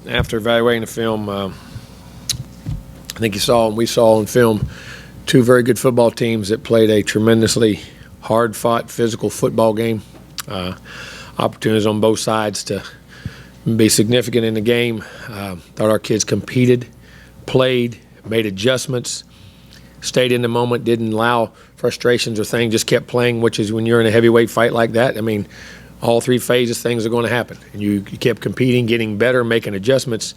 after evaluating the film, I think we saw on film two very good football teams that played a tremendously hard-fought, physical football game. Opportunities on both sides to be significant in the game. Thought our kids competed, played, made adjustments, stayed in the moment, didn't allow frustrations or things, just kept playing, which is when you're in a heavyweight fight like that. I mean, all three phases, things are going to happen. And you kept competing, getting better, making adjustments.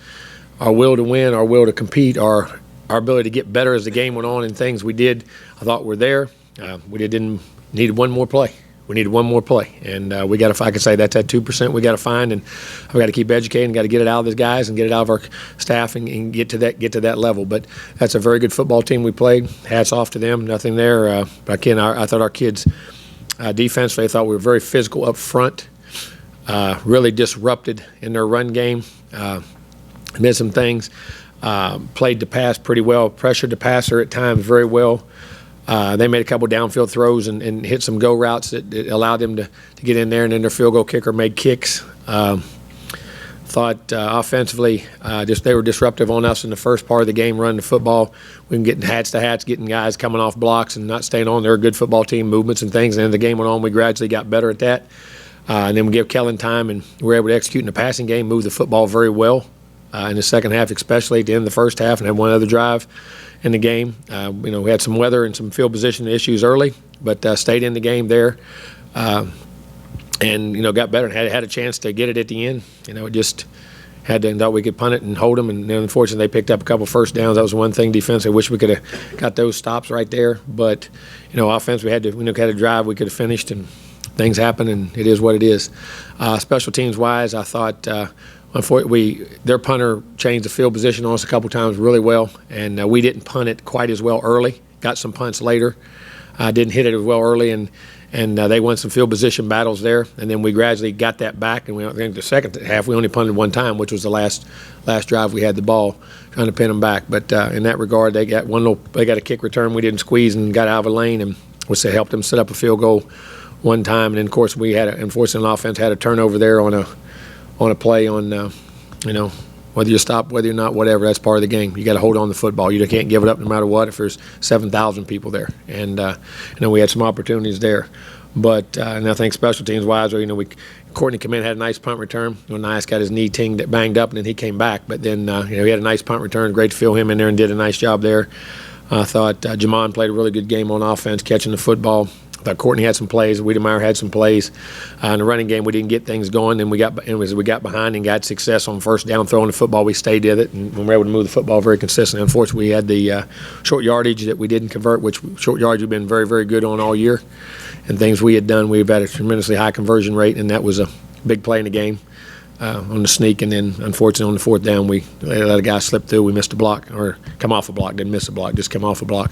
Our will to win, our will to compete, our ability to get better as the game went on and things we did, I thought were there. Needed one more play. We needed one more play. And we got to, I could say that's that 2% we got to find. And we got to keep educating, got to get it out of these guys and get it out of our staff and get to that level. But that's a very good football team we played. Hats off to them. Nothing there. But again, I thought our kids defensively, I thought we were very physical up front, really disrupted in their run game, did some things, played the pass pretty well, pressured the passer at times very well. They made a couple downfield throws and hit some go routes that allowed them to get in there, and then their field goal kicker made kicks. Thought offensively, they were disruptive on us in the first part of the game, running the football. We can get hats to hats, getting guys coming off blocks and not staying on. They're a good football team, movements and things. And as the game went on, we gradually got better at that. And then we gave Kellen time, and we were able to execute in the passing game, move the football very well in the second half, especially at the end of the first half, and had one other drive in the game. We had some weather and some field position issues early, but stayed in the game there. And got better and had a chance to get it at the end. It just thought we could punt it and hold them, and then unfortunately they picked up a couple first downs. That was one thing defensively. I wish we could have got those stops right there. But offense, we had a drive we could have finished, and things happen, and it is what it is. Special teams wise, I thought unfortunately their punter changed the field position on us a couple times really well, and we didn't punt it quite as well early. Got some punts later. Didn't hit it as well early, and they won some field position battles there, and then we gradually got that back. And I think the second half we only punted one time, which was the last drive we had the ball, trying to pin them back. But in that regard, they got a kick return we didn't squeeze and got out of a lane, and which helped them set up a field goal one time. And then of course we had unfortunately offense had a turnover there on a play on whether you stop, whether you're not, whatever, that's part of the game. You got to hold on to the football. You can't give it up no matter what if there's 7,000 people there. And we had some opportunities there. But and I think special teams wise, Courtney came in, had a nice punt return. Nias got his knee banged up, and then he came back. But then he had a nice punt return. Great to feel him in there and did a nice job there. I thought Jamon played a really good game on offense, catching the football. I thought Courtney had some plays. Wiedemeyer had some plays. In the running game, we didn't get things going. And as we got behind and got success on first down throwing the football, we stayed with it, and we were able to move the football very consistently. Unfortunately, we had the short yardage that we didn't convert, which short yardage we've been very, very good on all year. And things we had done, we've had a tremendously high conversion rate, and that was a big play in the game on the sneak. And then, unfortunately, on the fourth down, we let a guy slip through. We missed a block, or come off a block. Didn't miss a block, just come off a block.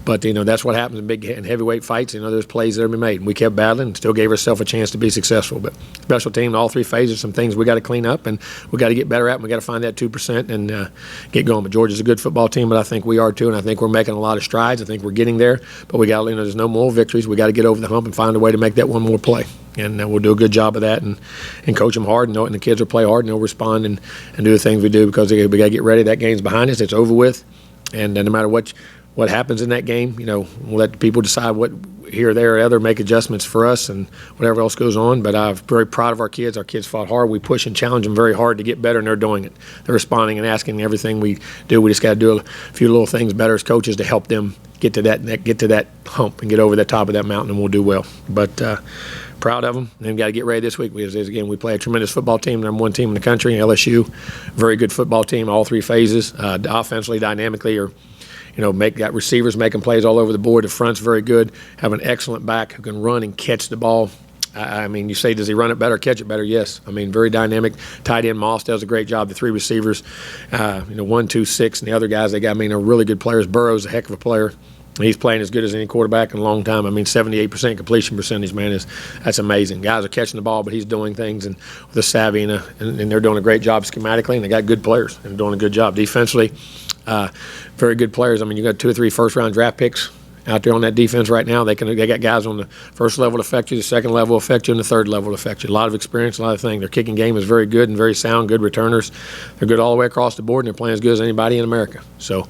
But, that's what happens in big and heavyweight fights. There's plays that are being made. And we kept battling and still gave ourselves a chance to be successful. But special team, all three phases, some things we got to clean up and we got to get better at. And we got to find that 2% and get going. But Georgia's a good football team, but I think we are too. And I think we're making a lot of strides. I think we're getting there. But we got there's no more victories. We got to get over the hump and find a way to make that one more play. And we'll do a good job of that and coach them hard. And the kids will play hard and they'll respond and do the things we do because we got to get ready. That game's behind us. It's over with. And no matter what happens in that game, we'll let the people decide what here, there, or other, make adjustments for us and whatever else goes on. But I'm very proud of our kids. Our kids fought hard. We push and challenge them very hard to get better, and they're doing it. They're responding and asking everything we do. We just got to do a few little things better as coaches to help them get to that hump and get over the top of that mountain, and we'll do well. But proud of them. And we've got to get ready this week. Again, we play a tremendous football team, number one team in the country, LSU. Very good football team, all three phases. Offensively, dynamically, got receivers making plays all over the board. The front's very good. Have an excellent back who can run and catch the ball. You say, does he run it better, catch it better? Yes. Very dynamic. Tight end Moss does a great job. The three receivers, 1, 2, 6, and the other guys they got, are really good players. Burrow's a heck of a player. He's playing as good as any quarterback in a long time. 78% completion percentage, man, that's amazing. Guys are catching the ball, but he's doing things and with a savvy and they're doing a great job schematically, and they got good players and doing a good job defensively. Very good players. You got 2 or 3 first-round draft picks out there on that defense right now. They got guys on the first level to affect you, the second level affect you, and the third level to affect you. A lot of experience, a lot of things. Their kicking game is very good and very sound, good returners. They're good all the way across the board, and they're playing as good as anybody in America. So,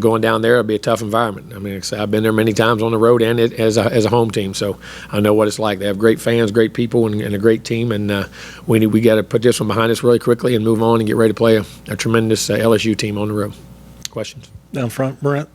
going down there, it'll be a tough environment. I mean, I've been there many times on the road and as a home team, so I know what it's like. They have great fans, great people, and a great team, and we got to put this one behind us really quickly and move on and get ready to play a tremendous LSU team on the road. Questions? Down front, Brent.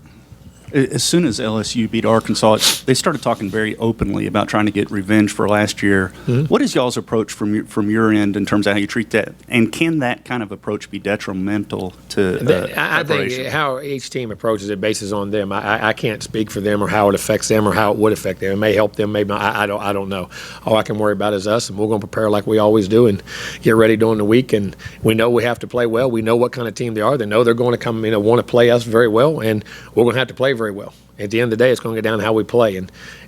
As soon as LSU beat Arkansas, they started talking very openly about trying to get revenge for last year. Mm-hmm. What is y'all's approach from your end in terms of how you treat that? And can that kind of approach be detrimental to I think how each team approaches it bases on them. I can't speak for them or how it affects them or how it would affect them. It may help them, maybe not. I don't know. All I can worry about is us, and we're going to prepare like we always do and get ready during the week. And we know we have to play well. We know what kind of team they are. They know they're going to come, want to play us very well, and we're going to have to play very well. At the end of the day, it's going to get down to how we play,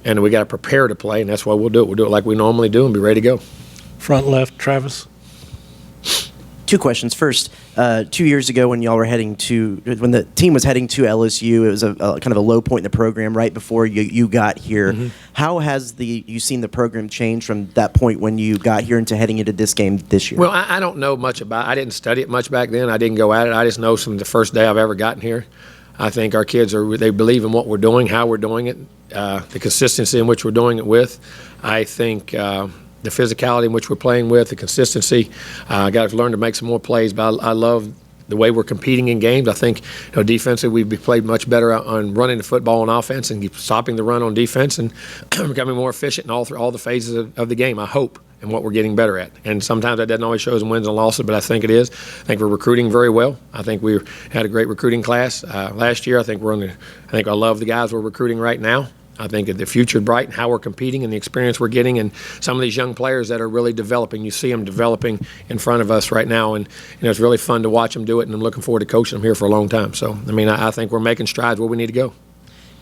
and we got to prepare to play, and that's why we'll do it. We'll do it like we normally do and be ready to go. Front left, Travis. Two questions. First, 2 years ago when when the team was heading to LSU, it was a kind of a low point in the program right before you got here. Mm-hmm. How has you seen the program change from that point when you got here into heading into this game this year? Well, I don't know much about it. I didn't study it much back then. I didn't go at it. I just know from the first day I've ever gotten here. I think our kids they believe in what we're doing, how we're doing it, the consistency in which we're doing it with. I think the physicality in which we're playing with, the consistency. I got to learn to make some more plays, but I love the way we're competing in games. I think defensively we've played much better on running the football on offense and stopping the run on defense and becoming more efficient in all the phases of the game, I hope, and what we're getting better at. And sometimes that doesn't always show in wins and losses, but I think it is. I think we're recruiting very well. I think we had a great recruiting class last year. I think I love the guys we're recruiting right now. I think the future is bright and how we're competing and the experience we're getting and some of these young players that are really developing. You see them developing in front of us right now, and it's really fun to watch them do it, and I'm looking forward to coaching them here for a long time. So, I think we're making strides where we need to go.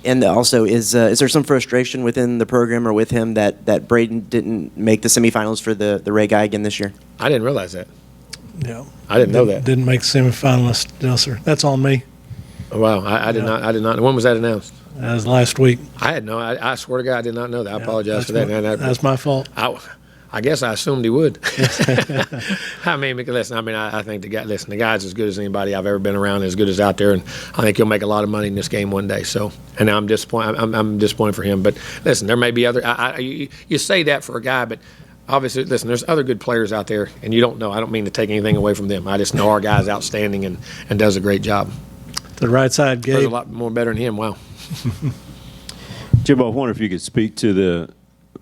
And also, is there some frustration within the program or with him that Braden didn't make the semifinals for the Ray Guy again this year? I didn't realize that. Yeah. I didn't know that. Didn't make the semifinalist, no, sir. That's on me. Oh, wow. I did not. I did not. When was that announced? That was last week. I swear to God, I did not know that. I apologize for that. That's my fault. I guess I assumed he would. Listen, I think the guy's as good as anybody I've ever been around, as good as out there, and I think he'll make a lot of money in this game one day. So, and I'm disappointed. I'm disappointed for him. But listen, there may be other. You say that for a guy, but obviously, listen, there's other good players out there, and you don't know. I don't mean to take anything away from them. I just know our guy's outstanding and does a great job. The right side, Gabe. There's a lot more better than him. Wow. Jimbo, I wonder if you could speak to the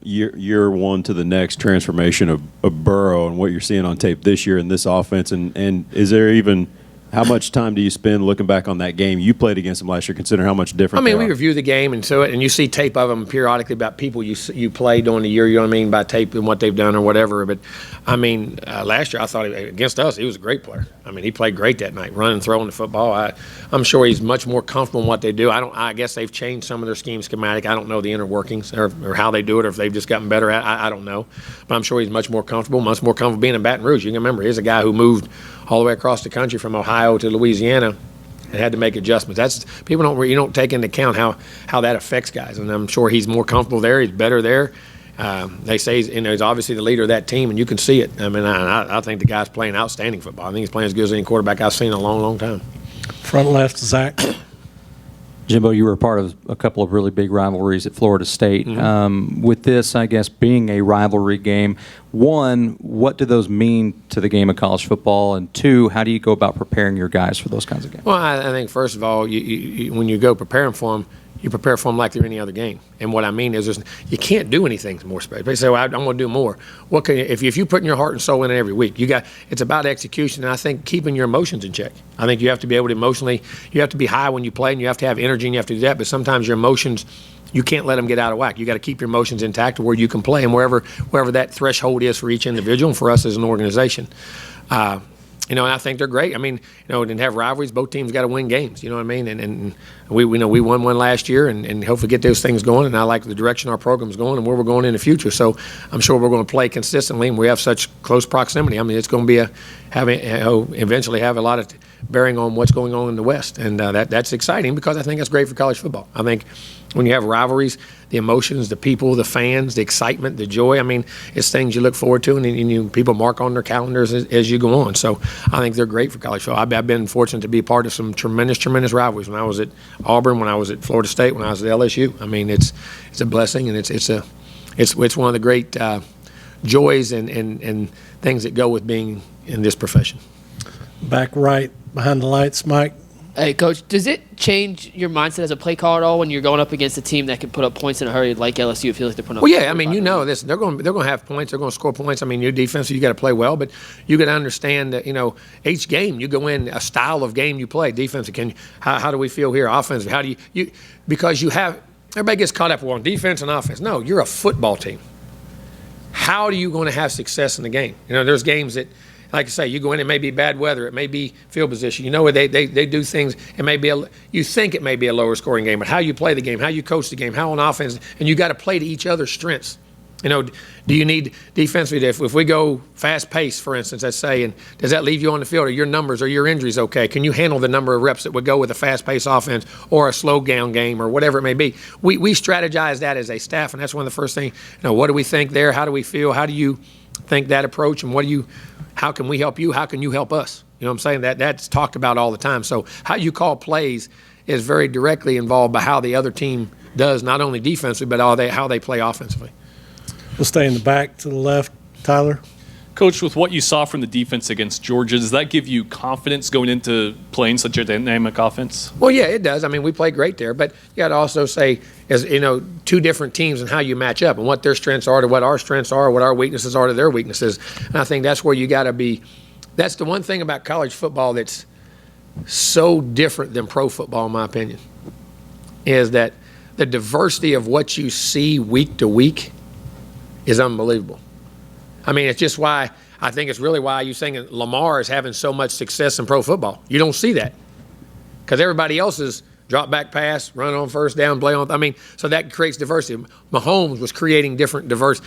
year one to the next transformation of Burrow and what you're seeing on tape this year in this offense, and is there even how much time do you spend looking back on that game you played against them last year, considering how much different we review the game and you see tape of them periodically about people you played during the year, you know what I mean, by tape and what they've done or whatever. But, last year I thought against us he was a great player. He played great that night, running, throwing the football. I'm sure he's much more comfortable in what they do. I guess they've changed some of their schematic. I don't know the inner workings or how they do it or if they've just gotten better at it. I don't know. But I'm sure he's much more comfortable being in Baton Rouge. You can remember, he's a guy who moved all the way across the country from Ohio to Louisiana and had to make adjustments. That's people don't take into account how that affects guys. And I'm sure he's more comfortable there. He's better there. They say he's obviously the leader of that team, and you can see it. I think the guy's playing outstanding football. I think he's playing as good as any quarterback I've seen in a long, long time. Front left, Zach. Jimbo, you were a part of a couple of really big rivalries at Florida State. Mm-hmm. With this, I guess, being a rivalry game, one, what do those mean to the game of college football? And two, how do you go about preparing your guys for those kinds of games? Well, I think, first of all, you when you go preparing for them, you prepare for them like they're any other game. And what I mean is you can't do anything more special. They say, well, I'm going to do more. What can you, if you put your heart and soul in it every week, it's about execution, and I think keeping your emotions in check. I think you have to be able to you have to be high when you play, and you have to have energy, and you have to do that. But sometimes your emotions, you can't let them get out of whack. You got to keep your emotions intact to where you can play, and wherever that threshold is for each individual and for us as an organization. And I think they're great. Didn't have rivalries. Both teams got to win games. You know what I mean? And we won one last year, and hopefully get those things going. And I like the direction our program's going and where we're going in the future. So I'm sure we're going to play consistently, and we have such close proximity. It's going to be eventually have a lot of bearing on what's going on in the West, and that's exciting because I think that's great for college football. I think when you have rivalries, the emotions, the people, the fans, the excitement, the joy. I mean, it's things you look forward to, and people mark on their calendars as you go on. So I think they're great for college football. I've been fortunate to be a part of some tremendous rivalries. When I was at Auburn, when I was at Florida State, when I was at LSU. I mean, it's a blessing, and it's one of the great joys and things that go with being in this profession. Back right behind the lights, Mike. Hey, Coach, does it change your mindset as a play caller at all when you're going up against a team that can put up points in a hurry like LSU? It feels like they're putting up. Well, yeah, I mean, this. They're going to have points. They're going to score points. I mean, your defense, you got to play well, but you got to understand that each game you go in a style of game you play. Defensive, how do we feel here? Offensive, how do you because you have everybody gets caught up on defense and offense. No, you're a football team. How are you going to have success in the game? There's games that, like I say, you go in, it may be bad weather, it may be field position. They do things, it may be you think it may be a lower scoring game, but how you play the game, how you coach the game, how on offense, and you got to play to each other's strengths. Do you need defensively, if we go fast pace, for instance, let's say, and does that leave you on the field? Are your numbers or your injuries okay? Can you handle the number of reps that would go with a fast pace offense or a slow down game or whatever it may be? We strategize that as a staff, and that's one of the first things. What do we think there? How do we feel? How do you think that approach? And how can we help you? How can you help us? You know what I'm saying? That's talked about all the time. So how you call plays is very directly involved by how the other team does, not only defensively, but how they play offensively. We'll stay in the back to the left. Tyler? Coach, with what you saw from the defense against Georgia, does that give you confidence going into playing such a dynamic offense? Well, yeah, it does. I mean, we played great there, but you got to also say, as two different teams and how you match up and what their strengths are to what our strengths are, what our weaknesses are to their weaknesses. And I think that's where you got to be. That's the one thing about college football that's so different than pro football, in my opinion, is that the diversity of what you see week to week is unbelievable. I mean, it's just why I think it's really why you're saying Lamar is having so much success in pro football. You don't see that because everybody else is drop back pass, run on first down, play on. I mean, so that creates diversity. Mahomes was creating different diverse.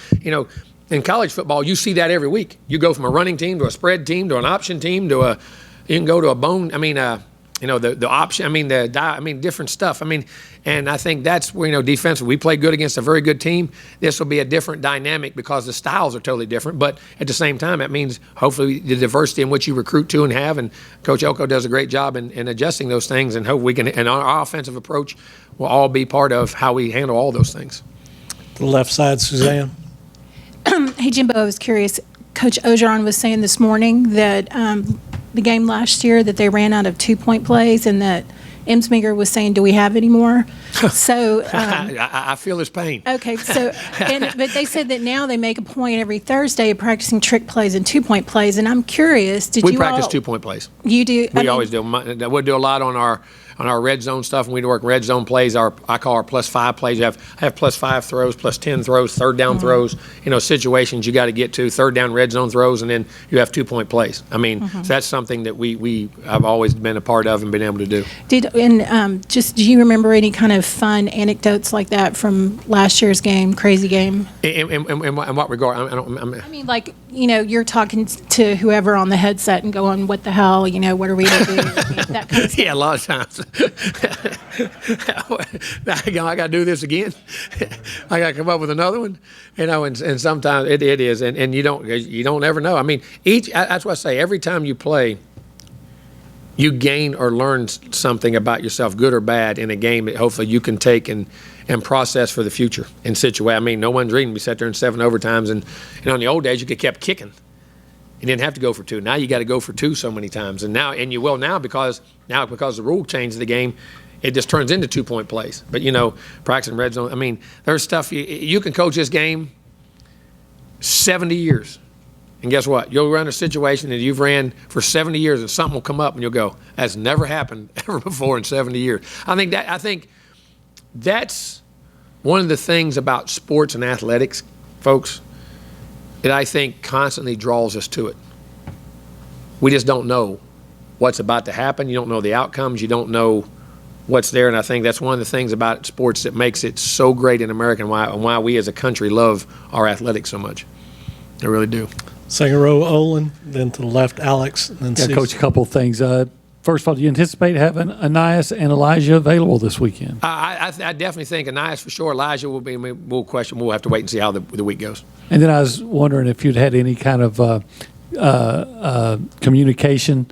In college football, you see that every week. You go from a running team to a spread team to an option team you can go to a bone. I mean, the option. I mean, different stuff. I mean, and I think that's where defensively we play good against a very good team. This will be a different dynamic because the styles are totally different. But at the same time, that means hopefully the diversity in which you recruit to and have. And Coach Elko does a great job in adjusting those things. And hope we can. And our offensive approach will all be part of how we handle all those things. To the left side, Suzanne. Hey, Jimbo, I was curious. Coach Ogeron was saying this morning that the game last year that they ran out of 2-point plays and that Emsminger was saying, do we have any more? So I feel his pain. Okay, so but they said that now they make a point every Thursday of practicing trick plays and 2-point plays, and I'm curious, we practice 2-point plays. You do? We always do. We'll do a lot on our red zone stuff, and we work red zone plays. I call our +5 plays. I have +5 throws, +10 throws, third down throws. Situations you got to get to, third down red zone throws, and then you have 2-point plays. I mean, so that's something that we have always been a part of and been able to do. Do you remember any kind of fun anecdotes like that from last year's game, crazy game? In what regard? I mean, like, you're talking to whoever on the headset and going, what the hell, what are we going to do? I mean, that kind of stuff. Yeah, a lot of times. I got to do this again. I got to come up with another one, and sometimes it is, and you don't ever know. I mean, that's what I say. Every time you play, you gain or learn something about yourself, good or bad, in a game that hopefully you can take and process for the future in situation. I mean, no one's reading. We sat there in 7 overtimes, and in the old days you kept kicking. You didn't have to go for 2. Now you got to go for 2 so many times, and you will now because the rule changed the game. It just turns into 2-point plays. But practicing red zone. I mean, there's stuff you can coach this game 70 years. And guess what? You'll run a situation that you've ran for 70 years, and something will come up, and you'll go, "That's never happened ever before in 70 years." I think that's one of the things about sports and athletics, folks, that I think constantly draws us to it. We just don't know what's about to happen. You don't know the outcomes. You don't know what's there, and I think that's one of the things about sports that makes it so great in America, and why we as a country love our athletics so much. I really do. Second row, Olin, then to the left, Alex, and then Yeah, Susan. Coach, a couple of things. first of all, do you anticipate having Anais and Elijah available this weekend? I definitely think Anais for sure. Elijah will be. We'll question. We'll have to wait and see how the week goes. And then I was wondering if you'd had any kind of communication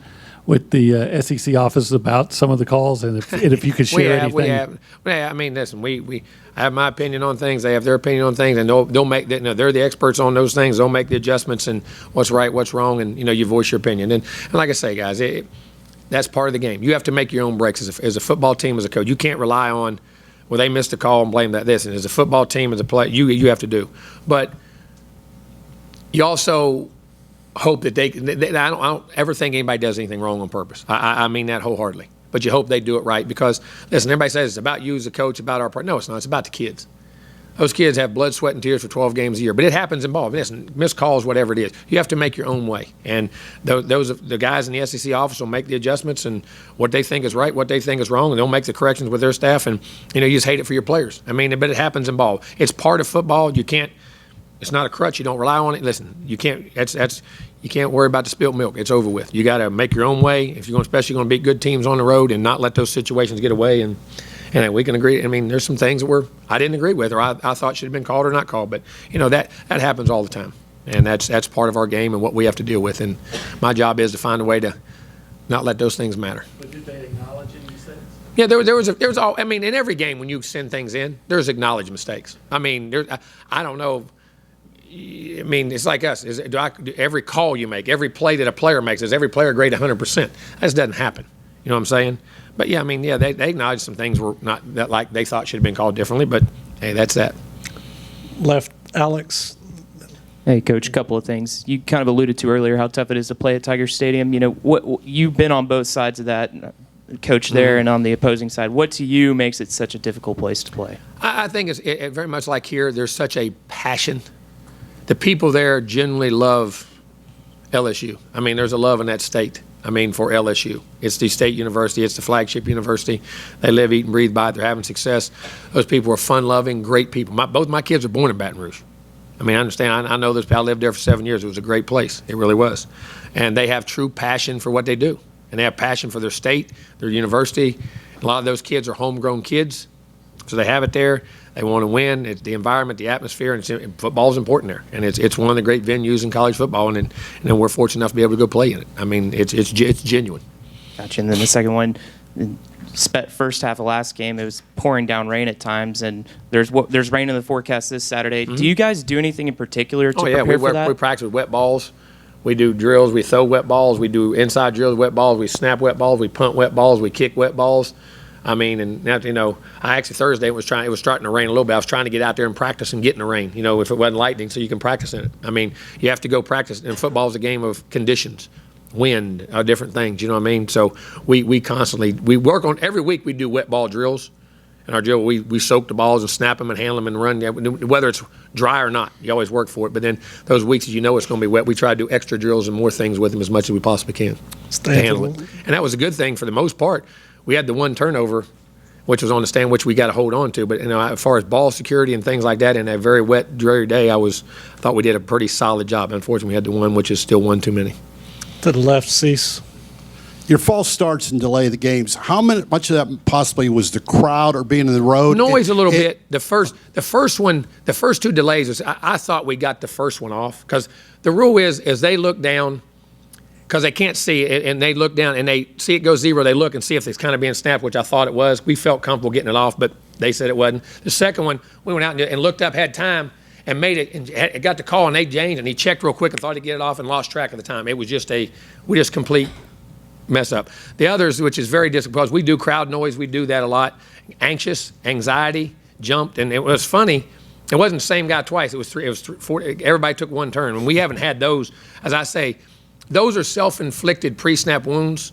with the SEC office about some of the calls, and if you could share anything. I mean, listen, I have my opinion on things. They have their opinion on things, and they'll make they're the experts on those things. They'll make the adjustments and what's right, what's wrong, and you voice your opinion. And like I say, guys, that's part of the game. You have to make your own breaks as a football team, as a coach. You can't rely on, well, they missed a call and blame this. And as a football team, as a player, you have to do. But you also hope that I don't ever think anybody does anything wrong on purpose. I mean that wholeheartedly. But you hope they do it right because, listen, everybody says it's about you as a coach, about our part. No, it's not. It's about the kids. Those kids have blood, sweat, and tears for 12 games a year. But it happens in ball. Listen, missed calls, whatever it is. You have to make your own way. And the guys in the SEC office will make the adjustments and what they think is right, what they think is wrong, and they'll make the corrections with their staff. And, you just hate it for your players. I mean, but it happens in ball. It's part of football. You can't – it's not a crutch. You don't rely on it. Listen, you can't – you can't worry about the spilt milk. It's over with. You got to make your own way if you're going, especially going to beat good teams on the road and not let those situations get away. And we can agree. I mean, there's some things that I didn't agree with, or I thought should have been called or not called. But that happens all the time, and that's part of our game and what we have to deal with. And my job is to find a way to not let those things matter. But did they acknowledge any mistakes? Yeah, there was all. I mean, in every game when you send things in, there's acknowledged mistakes. I mean, I don't know. I mean, it's like us. Every call you make, every play that a player makes, is every player grade 100%? That just doesn't happen. You know what I'm saying? But yeah, I mean, yeah, they acknowledged some things were not that like they thought should have been called differently. But hey, that's that. Left, Alex. Hey, Coach, a couple of things. You kind of alluded to earlier how tough it is to play at Tiger Stadium. What you've been on both sides of that, coach there and on the opposing side. What to you makes it such a difficult place to play? I think it's very much like here. There's such a passion. The people there genuinely love LSU. I mean, there's a love in that state. I mean, for LSU. It's the state university. It's the flagship university. They live, eat, and breathe by it. They're having success. Those people are fun-loving, great people. Both my kids were born in Baton Rouge. I mean, I understand. I know this. I lived there for 7 years. It was a great place. It really was. And they have true passion for what they do. And they have passion for their state, their university. A lot of those kids are homegrown kids. So they have it there. They want to win. It's the environment, the atmosphere, and football is important there. And it's one of the great venues in college football, and we're fortunate enough to be able to go play in it. I mean, it's genuine. Gotcha. And then the second one, first half of last game, it was pouring down rain at times, and there's rain in the forecast this Saturday. Mm-hmm. Do you guys do anything in particular to prepare for that? We practice with wet balls. We do drills. We throw wet balls. We do inside drills, wet balls. We snap wet balls. We punt wet balls. We kick wet balls. I mean, and I actually Thursday it was starting to rain a little bit. I was trying to get out there and practice and get in the rain, if it wasn't lightning, so you can practice in it. I mean, you have to go practice, and football is a game of conditions, wind, different things, you know what I mean? So we constantly, we work on, every week we do wet ball drills. In our drill, we soak the balls and snap them and handle them and run, whether it's dry or not. You always work for it. But then those weeks it's going to be wet, we try to do extra drills and more things with them as much as we possibly can to handle it. And that was a good thing for the most part. We had the one turnover, which was on the stand, which we got to hold on to. But as far as ball security and things like that, in a very wet, dreary day, I thought we did a pretty solid job. Unfortunately, we had the one, which is still one too many. To the left, Cease. Your false starts and delay the games. How much of that possibly was the crowd or being in the road? Noise a little bit. The first one, the first two delays, I thought we got the first one off because the rule is they look down because they can't see it, and they look down and they see it go zero. They look and see if it's kind of being snapped, which I thought it was. We felt comfortable getting it off, but they said it wasn't. The second one, we went out and looked up, had time, and made it, and got the call on Nate James, and he checked real quick and thought he'd get it off and lost track of the time. It was just complete mess up. The others, which is very difficult, because we do crowd noise, we do that a lot. Anxious, anxiety, jumped, and it was funny. It wasn't the same guy twice. It was three. Four. Everybody took one turn, and we haven't had those. As I say, those are self-inflicted pre-snap wounds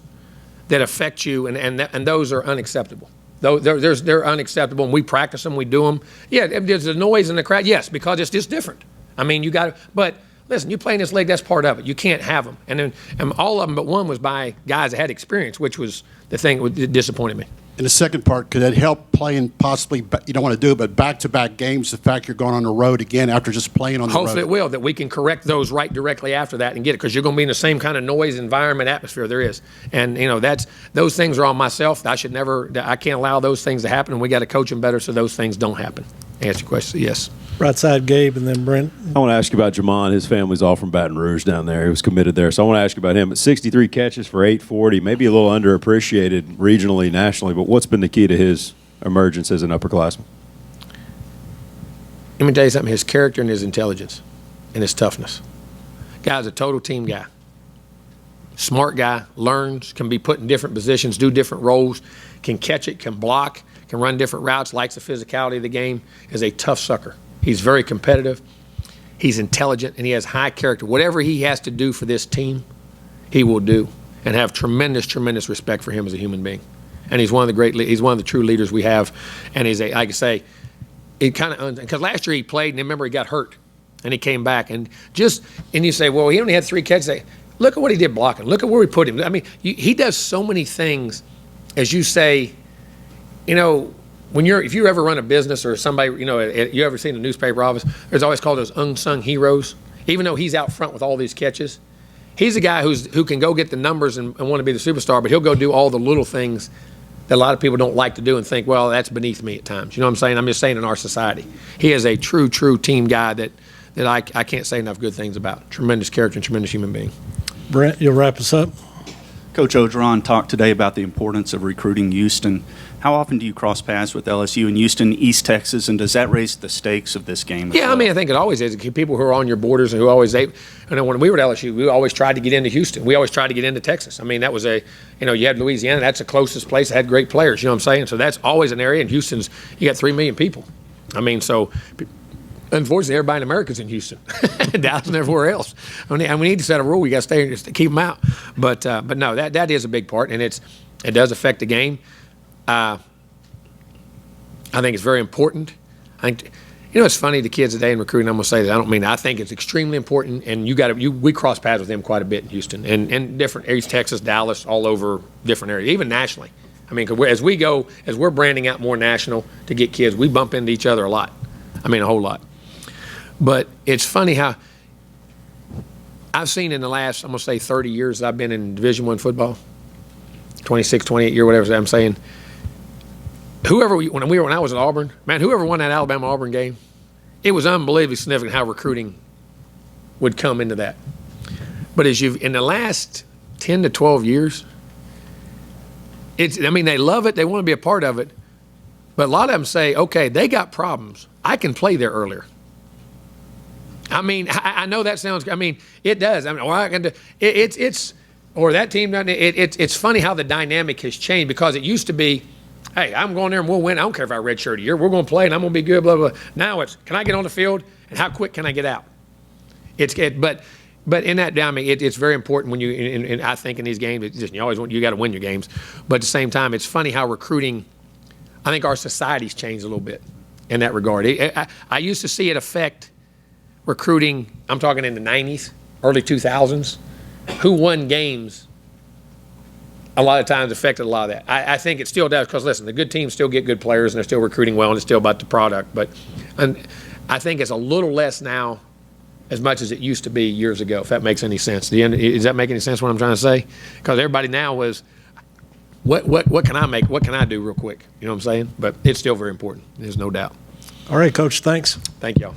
that affect you, and those are unacceptable. They're unacceptable, and we practice them, we do them. Yeah, there's the noise in the crowd. Yes, because it's just different. I mean, you got to, but listen, you play in this league, that's part of it. You can't have them. And all of them but one was by guys that had experience, which was the thing that disappointed me. And the second part, could it help playing possibly, you don't want to do it, but back-to-back games, the fact you're going on the road again after just playing on the road? Hopefully it will, that we can correct those right directly after that and get it, because you're going to be in the same kind of noise, environment, atmosphere there is. And, those things are on myself. I can't allow those things to happen, and we got to coach them better so those things don't happen. Answer your question, yes. Right side, Gabe, and then Brent. I want to ask you about Jamon. His family's all from Baton Rouge down there. He was committed there. So I want to ask you about him. 63 catches for 840, maybe a little underappreciated regionally, nationally, but what's been the key to his emergence as an upperclassman? Let me tell you something, his character and his intelligence and his toughness. Guy's a total team guy. Smart guy, learns, can be put in different positions, do different roles, can catch it, can block, can run different routes, likes the physicality of the game, is a tough sucker. He's very competitive. He's intelligent, and he has high character. Whatever he has to do for this team, he will do, and have tremendous, tremendous respect for him as a human being. And he's one of the true leaders we have. And he's like I say, it kind of, because last year he played, and remember he got hurt, and he came back, and you say, well, he only had 3 catches. Look at what he did blocking. Look at where we put him. I mean, he does so many things, as you say. If you ever run a business or somebody, you ever seen a newspaper office, there's always called those unsung heroes. Even though he's out front with all these catches, he's a guy who can go get the numbers and want to be the superstar, but he'll go do all the little things that a lot of people don't like to do and think, well, that's beneath me at times. You know what I'm saying? I'm just saying in our society. He is a true, true team guy that I can't say enough good things about. Tremendous character and tremendous human being. Brent, you'll wrap us up. Coach Ogeron talked today about the importance of recruiting Houston. How often do you cross paths with LSU in Houston, East Texas, and does that raise the stakes of this game? Yeah, I think it always is. People who are on your borders and who always, when we were at LSU, we always tried to get into Houston. We always tried to get into Texas. That was you had Louisiana, that's the closest place that had great players, you know what I'm saying? So that's always an area, and Houston's, you got 3 million people. So unfortunately, everybody in America's in Houston, Dallas and everywhere else. We need to set a rule. We got to stay and just keep them out. But no, that is a big part, and it does affect the game. I think it's very important. It's funny, the kids today in recruiting, I'm going to say that. I think it's extremely important, and we cross paths with them quite a bit in Houston and different areas, Texas, Dallas, all over different areas, even nationally. As we're branding out more national to get kids, we bump into each other a lot. A whole lot. But it's funny how I've seen in the last, I'm going to say 30 years that I've been in Division I football, 26, 28 years, whatever I'm saying, when I was at Auburn, man, whoever won that Alabama-Auburn game, it was unbelievably significant how recruiting would come into that. But in the last 10 to 12 years, they love it, they want to be a part of it, but a lot of them say, okay, they got problems. I can play there earlier. I know that sounds, it does. Or that team, it's funny how the dynamic has changed, because it used to be, hey, I'm going there and we'll win. I don't care if I redshirt a year. We're going to play and I'm going to be good, blah, blah, blah. Now it's, can I get on the field and how quick can I get out? But in that, it's very important when and I think in these games, it's just, you got to win your games. But at the same time, it's funny how recruiting, I think our society's changed a little bit in that regard. I used to see it affect recruiting, I'm talking in the 90s, early 2000s, who won games a lot of times affected a lot of that. I think it still does, because listen, the good teams still get good players and they're still recruiting well and it's still about the product. But I think it's a little less now as much as it used to be years ago, if that makes any sense. Does that make any sense what I'm trying to say? Because everybody now was, what can I make? What can I do real quick? You know what I'm saying? But it's still very important. There's no doubt. All right, Coach, thanks. Thank y'all.